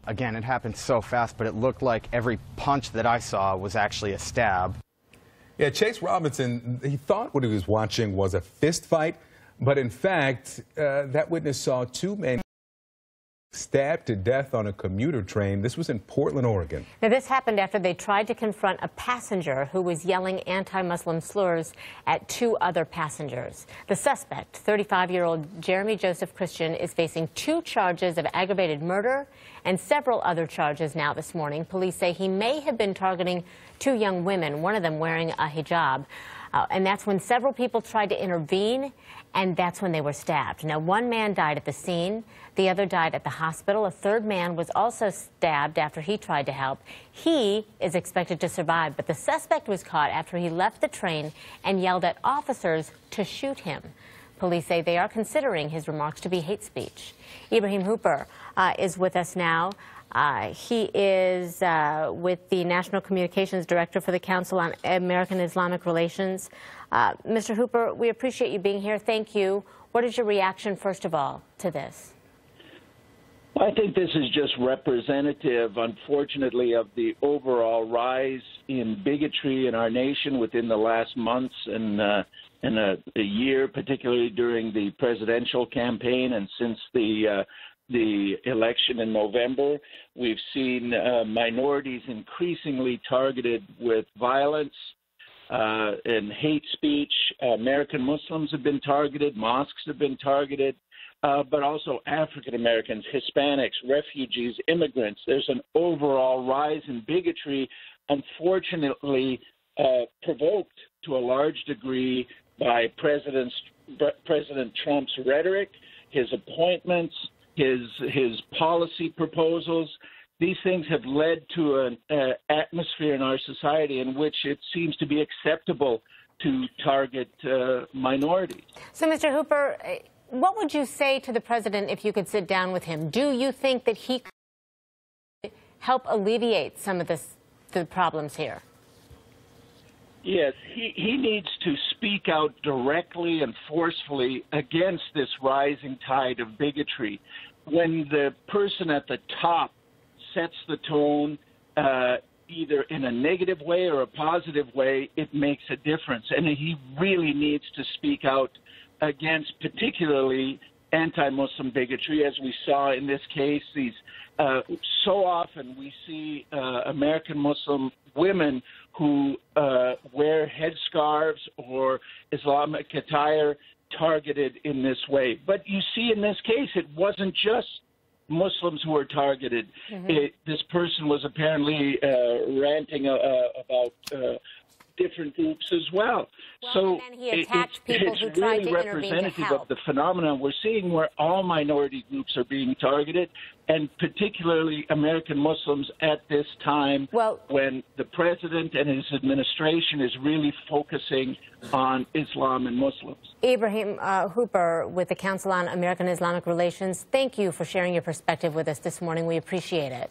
Again, it happened so fast, but it looked like every punch that I saw was actually a stab. Yeah, Chase Robinson, he thought what he was watching was a fist fight, but in fact, that witness saw two men stabbed to death on a commuter train. This was in Portland, Oregon. Now, this happened after they tried to confront a passenger who was yelling anti-Muslim slurs at two other passengers. The suspect, 35-year-old Jeremy Joseph Christian, is facing 2 charges of aggravated murder and several other charges now this morning. Police say he may have been targeting 2 young women, one of them wearing a hijab. And that's when several people tried to intervene, and that's when they were stabbed. Now, 1 man died at the scene. The other died at the hospital. A 3rd man was also stabbed after he tried to help. He is expected to survive, but the suspect was caught after he left the train and yelled at officers to shoot him. Police say they are considering his remarks to be hate speech. Ibrahim Hooper is with us now. He is with the National Communications Director for the Council on American-Islamic Relations. Mr. Hooper, we appreciate you being here. Thank you. What is your reaction, first of all, to this? I think this is just representative, unfortunately, of the overall rise in bigotry in our nation within the last months and a year, particularly during the presidential campaign and since the election in November. We've seen minorities increasingly targeted with violence and hate speech. American Muslims have been targeted, mosques have been targeted, but also African Americans, Hispanics, refugees, immigrants. There's an overall rise in bigotry, unfortunately provoked to a large degree by President Trump's rhetoric, his appointments, his policy proposals. These things have led to an atmosphere in our society in which it seems to be acceptable to target minorities. So, Mr. Hooper, what would you say to the president if you could sit down with him? Do you think that he could help alleviate some of the problems here? Yes, he needs to speak out directly and forcefully against this rising tide of bigotry. When the person at the top sets the tone, either in a negative way or a positive way, it makes a difference. And he really needs to speak out against particularly anti-Muslim bigotry, as we saw in this case. So often we see American Muslim women who wear headscarves or Islamic attire targeted in this way. But you see in this case, it wasn't just Muslims who were targeted. This person was apparently ranting about different groups as well. So it's really representative of the phenomenon we're seeing, where all minority groups are being targeted, and particularly American Muslims at this time when the president and his administration is really focusing on Islam and Muslims. Ibrahim Hooper with the Council on American-Islamic Relations, thank you for sharing your perspective with us this morning. We appreciate it.